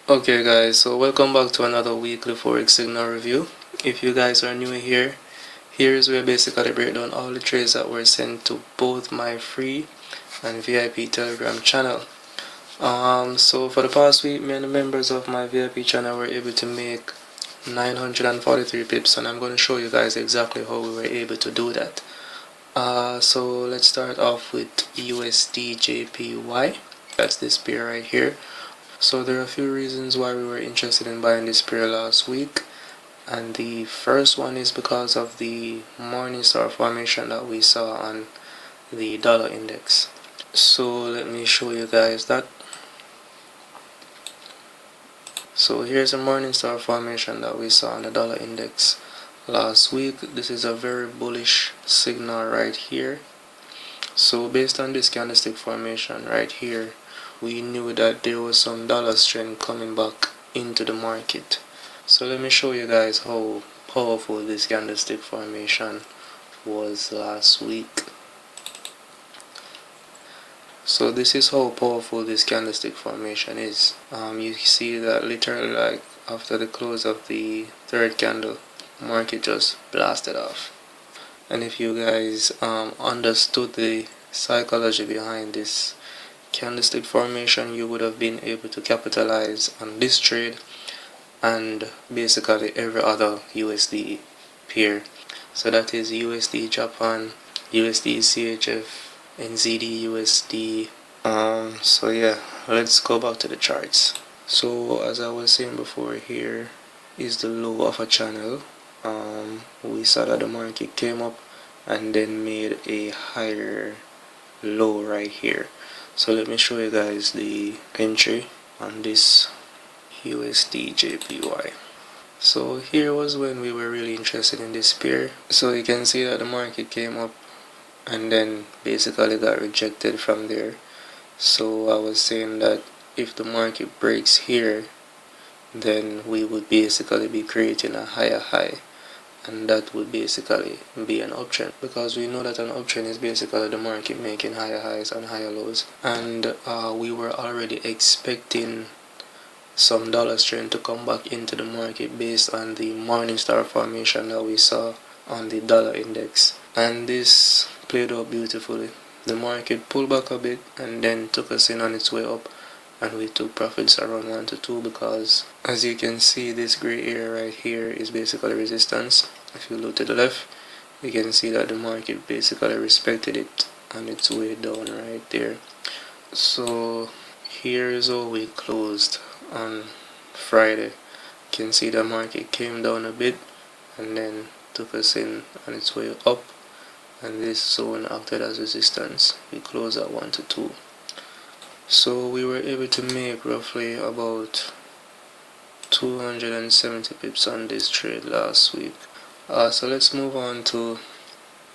Okay guys, so welcome back to another weekly Forex signal review. If you guys are new here, here's where basically I break down all the trades that were sent to both my free and VIP Telegram channel. So for the past week, me and the members of my VIP channel were able to make 943 pips, and I'm going to show you guys exactly how we were able to do that. So let's start off with USDJPY. That's this pair right here. So there are a few reasons why we were interested in buying this pair last week, and the first one is because of the Morningstar formation that we saw on the dollar index. So let me show you guys that. So here's a Morningstar formation that we saw on the dollar index last week. This is a very bullish signal right here. So based on this candlestick formation right here, we knew that there was some dollar strength coming back into the market. So let me show you guys how powerful this candlestick formation was last week. So this is how powerful this candlestick formation is. You see that literally, like, after the close of the third candle, market just blasted off. And if you guys understood the psychology behind this candlestick formation, you would have been able to capitalize on this trade and basically every other USD pair. So that is USD Japan, USD CHF, NZD USD. So yeah, let's go back to the charts. So as I was saying before, here is the low of a channel. We saw that the market came up and then made a higher low right here. So let me show you guys the entry on this USDJPY. So here was when we were really interested in this pair. So you can see that the market came up and then basically got rejected from there. So I was saying that if the market breaks here, then we would basically be creating a higher high, and that would basically be an uptrend, because we know that an uptrend is basically the market making higher highs and higher lows, and we were already expecting some dollar strength to come back into the market based on the Morningstar formation that we saw on the dollar index, and this played out beautifully. The market pulled back a bit and then took us in on its way up, and we took profits around 1 to 2, because as you can see, this gray area right here is basically resistance. If you look to the left, you can see that the market basically respected it on its way down right there. So here is how we closed on Friday. You can see the market came down a bit and then took us in on its way up, and this zone acted as resistance. We closed at 1 to 2. So we were able to make roughly about 270 pips on this trade last week. So let's move on to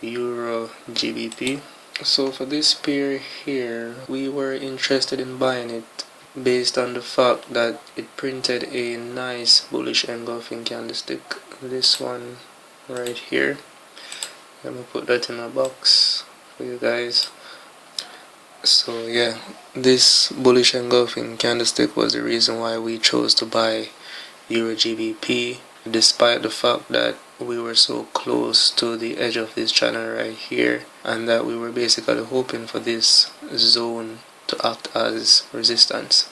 Euro GBP. So for this pair here, we were interested in buying it based on the fact that it printed a nice bullish engulfing candlestick. This one right here. Let me put that in a box for you guys. So yeah, this bullish engulfing candlestick was the reason why we chose to buy Euro GBP, despite the fact that we were so close to the edge of this channel right here, and that we were basically hoping for this zone to act as resistance.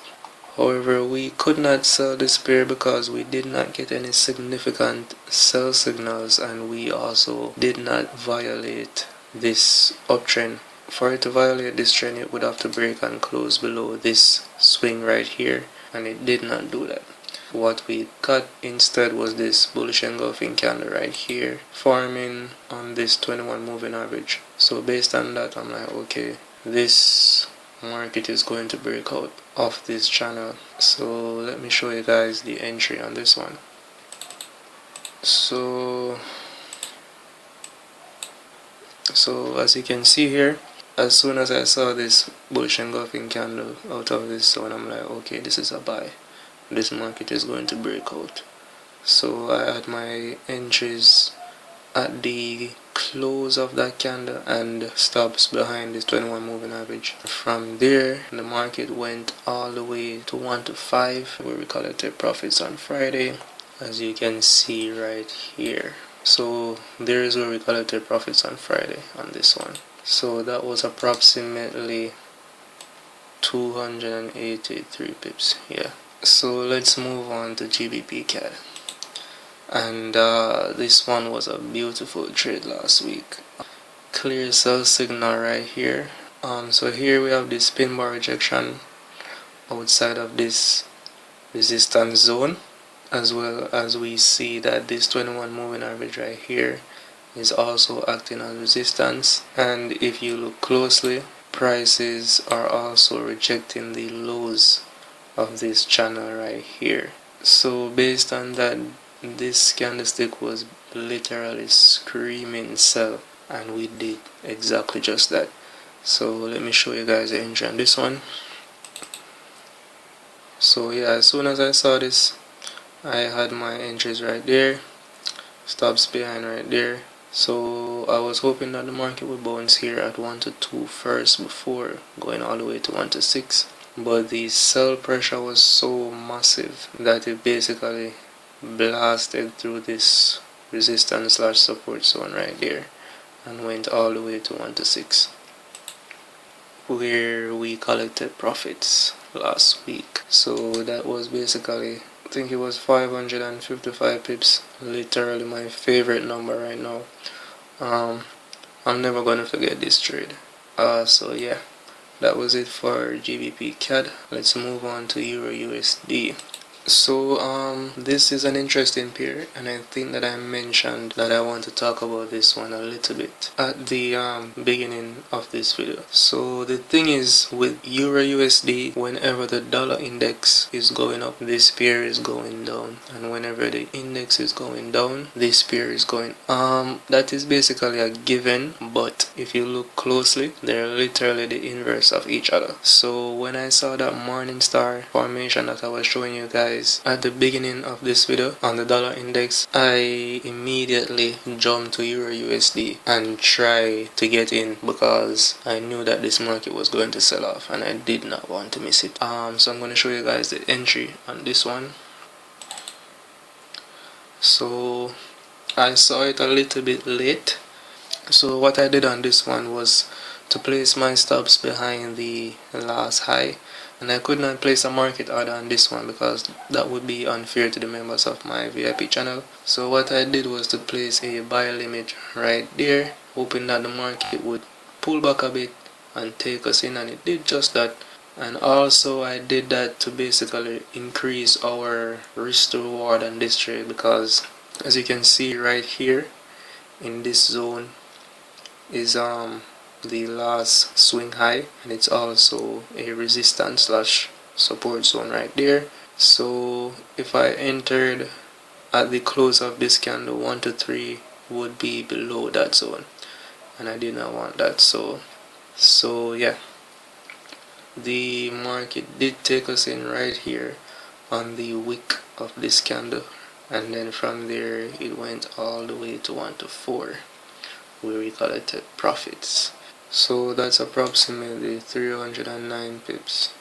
However, we could not sell this pair because we did not get any significant sell signals, and we also did not violate this uptrend. For it to violate this trend, it would have to break and close below this swing right here, and it did not do that. What we got instead was this bullish engulfing candle right here, forming on this 21 moving average. So based on that, I'm like, okay, this market is going to break out of this channel. So let me show you guys the entry on this one. So as you can see here, as soon as I saw this bullish engulfing candle out of this zone, I'm like, okay, this is a buy. This market is going to break out. So I had my entries at the close of that candle and stops behind this 21 moving average. From there, the market went all the way to 1 to 5, where we collected profits on Friday, as you can see right here. So there is where we collected profits on Friday on this one. So that was approximately 283 pips. Yeah. So let's move on to GBPCAD. And this one was a beautiful trade last week. Clear sell signal right here. So here we have this pin bar rejection outside of this resistance zone, as well as we see that this 21 moving average right here is also acting as resistance. And if you look closely, prices are also rejecting the lows of this channel right here. So based on that, this candlestick was literally screaming sell, and we did exactly just that. So let me show you guys the entry on this one. So yeah, as soon as I saw this, I had my entries right there, stops behind right there. So I was hoping that the market would bounce here at 1 to 2 first before going all the way to 1 to 6. But the sell pressure was so massive that it basically blasted through this resistance slash support zone right there and went all the way to 1 to 6, where we collected profits last week. So that was basically, I think it was 555 pips, literally my favorite number right now. I'm never gonna forget this trade. So yeah, that was it for GBPCAD. Let's move on to EURUSD. So this is an interesting pair, and I think that I mentioned that I want to talk about this one a little bit at the beginning of this video. So the thing is, with EURUSD, whenever the dollar index is going up, this pair is going down, and whenever the index is going down, this pair is going that is basically a given, but if you look closely, they're literally the inverse of each other. So when I saw that morning star formation that I was showing you guys at the beginning of this video on the dollar index, I immediately jumped to EURUSD and tried to get in because I knew that this market was going to sell off and I did not want to miss it. So I'm going to show you guys the entry on this one. So I saw it a little bit late. So what I did on this one was to place my stops behind the last high, and I could not place a market order on this one because that would be unfair to the members of my VIP channel. So what I did was to place a buy limit right there, hoping that the market would pull back a bit and take us in, and it did just that. And also I did that to basically increase our risk to reward on this trade, because as you can see right here in this zone is the last swing high, and it's also a resistance slash support zone right there. So if I entered at the close of this candle, 1 to 3 would be below that zone, and I did not want that. So yeah, the market did take us in right here on the wick of this candle, and then from there it went all the way to 1 to 4, where we collected profits. So that's approximately 309 pips.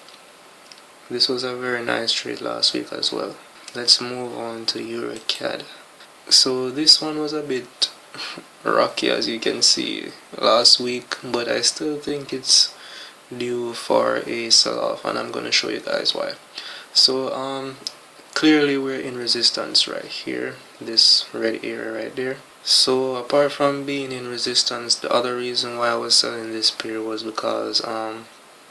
This was a very nice trade last week as well. Let's move on to EURUSD. So this one was a bit rocky, as you can see, last week, but I still think it's due for a sell-off, and I'm gonna show you guys why. So clearly we're in resistance right here, this red area right there. So apart from being in resistance, the other reason why I was selling this pair was because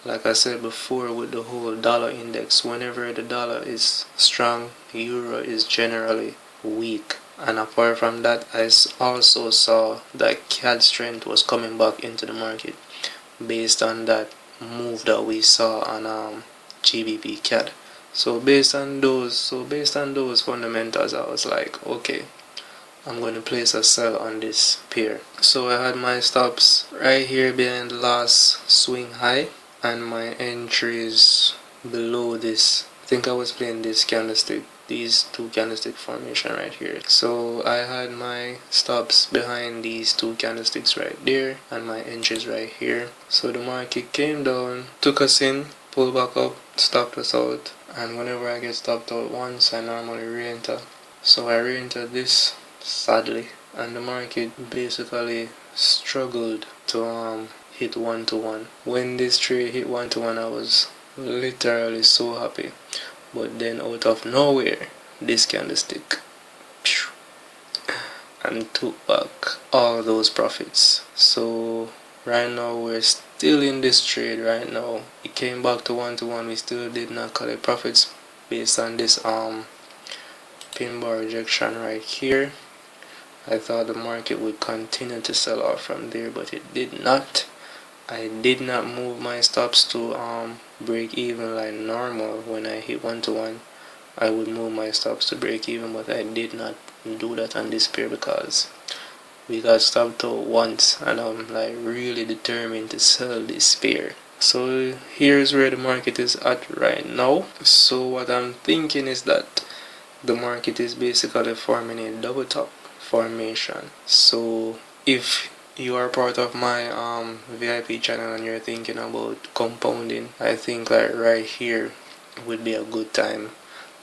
like I said before, with the whole dollar index, whenever the dollar is strong, euro is generally weak. And apart from that, I also saw that CAD strength was coming back into the market based on that move that we saw on GBPCAD. So based on those fundamentals, I was like, okay, I'm going to place a sell on this pair. So I had my stops right here behind the last swing high, and my entries below this think I was playing this candlestick, these two candlestick formation right here. So I had my stops behind these two candlesticks right there and my entries right here. So the market came down, took us in, pulled back up, stopped us out, and whenever I get stopped out once, I normally re-enter. So I re-entered this, sadly, and the market basically struggled to hit 1-to-1. When this trade hit 1-to-1, I was literally so happy. But then out of nowhere, this candlestick and took back all those profits. So right now we're still in this trade right now. It came back to 1-to-1. We still did not collect profits based on this pin bar rejection right here. I thought the market would continue to sell off from there, but it did not. I did not move my stops to break even like normal. When I hit 1-to-1, I would move my stops to break even, but I did not do that on this pair because we got stopped out once, and I'm like really determined to sell this pair. So here's where the market is at right now. So what I'm thinking is that the market is basically forming a double top formation. So if you are part of my VIP channel and you're thinking about compounding, I think like right here would be a good time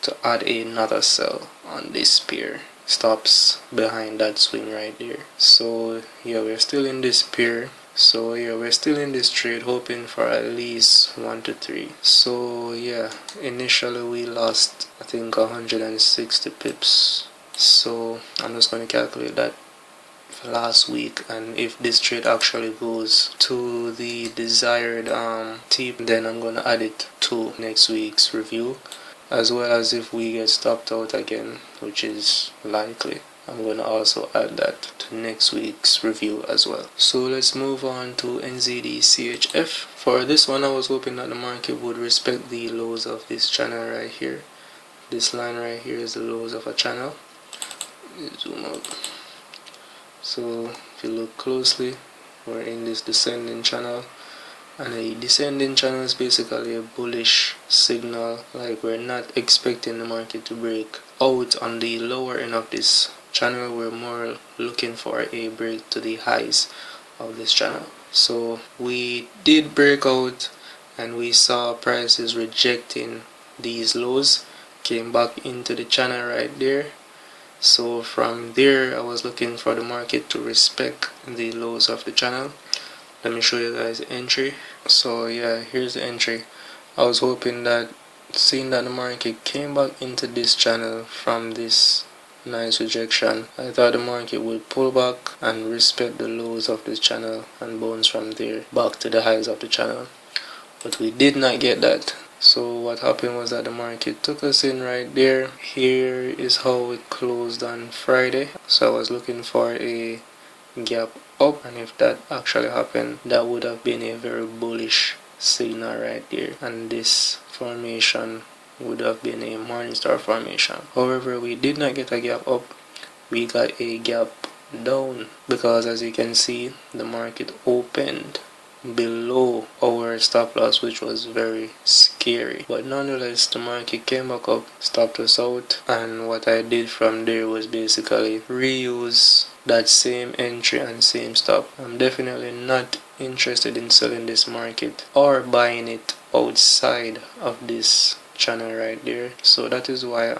to add another sell on this pair. Stops behind that swing right there. So yeah, we're still in this pair. So yeah, we're still in this trade, hoping for at least 1-to-3. So yeah, initially we lost I think 160 pips. So I'm just going to calculate that for last week, and if this trade actually goes to the desired tip, then I'm going to add it to next week's review, as well as if we get stopped out again, which is likely. I'm going to also add that to next week's review as well. So let's move on to NZD CHF. For this one, I was hoping that the market would respect the lows of this channel right here. This line right here is the lows of a channel. Zoom out. So if you look closely, we're in this descending channel, and a descending channel is basically a bullish signal. Like, we're not expecting the market to break out on the lower end of this channel. We're more looking for a break to the highs of this channel. So we did break out, and we saw prices rejecting these lows, came back into the channel right there. So from there, I was looking for the market to respect the lows of the channel. Let me show you guys the entry. So yeah, here's the entry. I was hoping that, seeing that the market came back into this channel from this nice rejection, I thought the market would pull back and respect the lows of this channel and bounce from there back to the highs of the channel. But we did not get that. So what happened was that the market took us in right there. Here is how it closed on Friday. So I was looking for a gap up, and if that actually happened, that would have been a very bullish signal right there, and this formation would have been a Morningstar formation. However, we did not get a gap up, we got a gap down, because as you can see, the market opened below our stop loss, which was very scary. But nonetheless, the market came back up, stopped us out, and what I did from there was basically reuse that same entry and same stop. I'm definitely not interested in selling this market or buying it outside of this channel right there. So that is why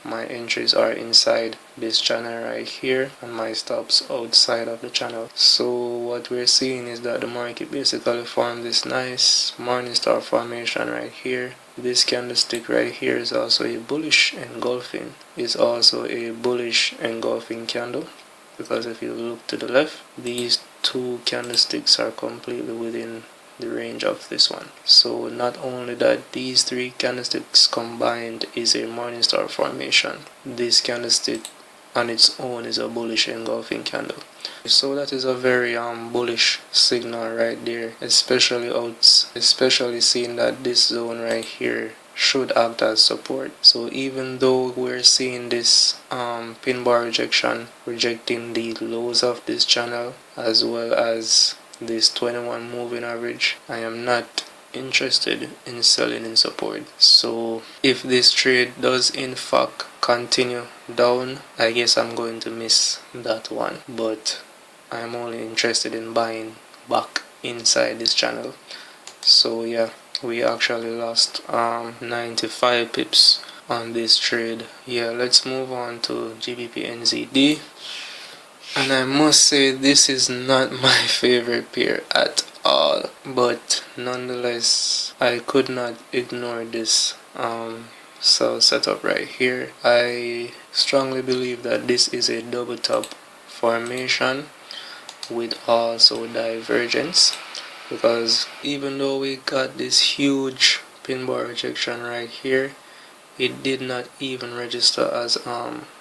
my entries are inside this channel right here and my stops outside of the channel. So what we're seeing is that the market basically formed this nice Morningstar formation right here. This candlestick right here is also a bullish engulfing, candle, because if you look to the left, these two candlesticks are completely within the range of this one. So not only that, these three candlesticks combined is a Morningstar formation. This candlestick on its own is a bullish engulfing candle. So that is a very bullish signal right there, especially seeing that this zone right here should act as support. So even though we're seeing this pin bar rejection rejecting the lows of this channel as well as this 21 moving average, I am not interested in selling in support. So if this trade does in fact continue down, I guess I'm going to miss that one, but I'm only interested in buying back inside this channel. So yeah, we actually lost 95 pips on this trade. Yeah, let's move on to GBPNZD. And I must say, this is not my favorite pair at all, but nonetheless I could not ignore this sell setup right here. I strongly believe that this is a double top formation with also divergence, because even though we got this huge pin bar rejection right here, it did not even register as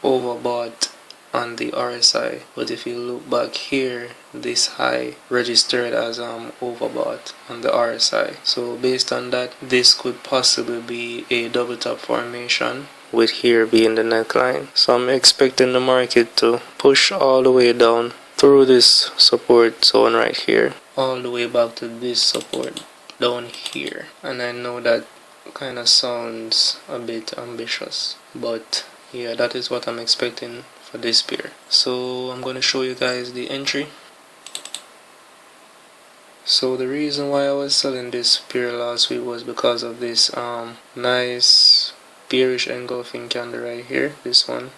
overbought on the RSI. But if you look back here, this high registered as overbought on the RSI. So based on that, this could possibly be a double top formation, with here being the neckline. So I'm expecting the market to push all the way down through this support zone right here, all the way back to this support down here. And I know that kind of sounds a bit ambitious, but yeah, that is what I'm expecting for this pair. So I'm going to show you guys the entry. So the reason why I was selling this pair last week was because of this nice bearish engulfing candle right here, this one.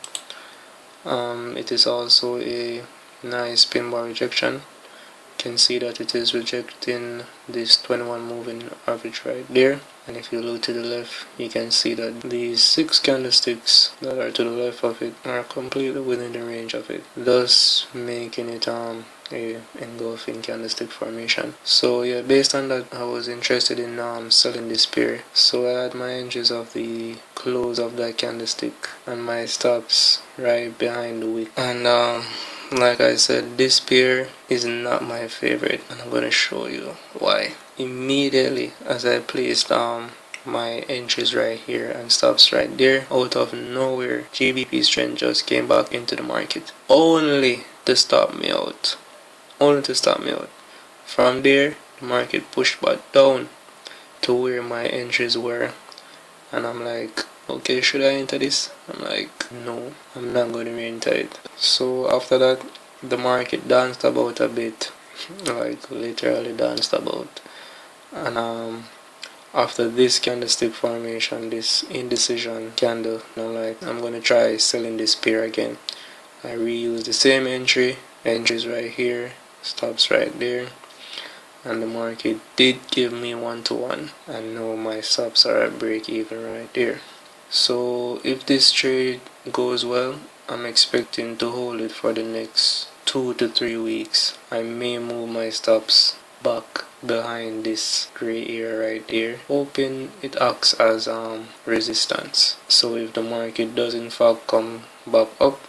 It is also a nice pin bar rejection. You can see that it is rejecting this 21 moving average right there. And if you look to the left, you can see that these 6 candlesticks that are to the left of it are completely within the range of it, thus making it a engulfing candlestick formation. So yeah, based on that, I was interested in selling this pair. So I had my entries of the close of that candlestick and my stops right behind the wick. And like I said, this pair is not my favorite, and I'm going to show you why. Immediately as I placed my entries right here and stops right there, out of nowhere, GBP's trend just came back into the market, only to stop me out. From there, the market pushed back down to where my entries were, and I'm like, okay, should I enter this? I'm like, no, I'm not going to enter it. So after that, the market danced about a bit, like literally danced about. And after this candlestick formation, this indecision candle, I'm like, I'm gonna try selling this pair again. I reuse the same entries right here, stops right there, and the market did give me 1-to-1, and now my stops are at break even right there. So if this trade goes well, I'm expecting to hold it for the next 2 to 3 weeks. I may move my stops back behind this gray area right there, hoping it acts as resistance. So if the market does in fact come back up,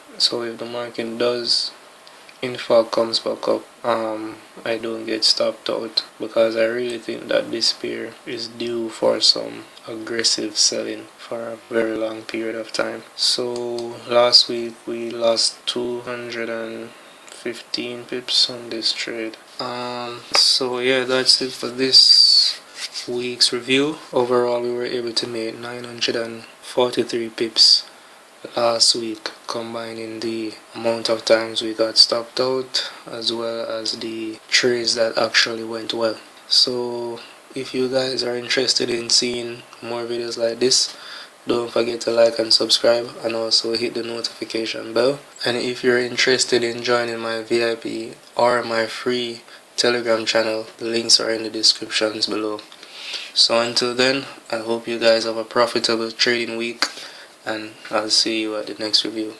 comes back up, I don't get stopped out, because I really think that this pair is due for some aggressive selling for a very long period of time. So last week we lost 215 pips on this trade. So yeah, that's it for this week's review. Overall, we were able to make 943 pips last week, combining the amount of times we got stopped out as well as the trades that actually went well. So if you guys are interested in seeing more videos like this, don't forget to like and subscribe, and also hit the notification bell. And if you're interested in joining my VIP or my free Telegram channel, the links are in the descriptions below. So until then, I hope you guys have a profitable trading week, and I'll see you at the next review.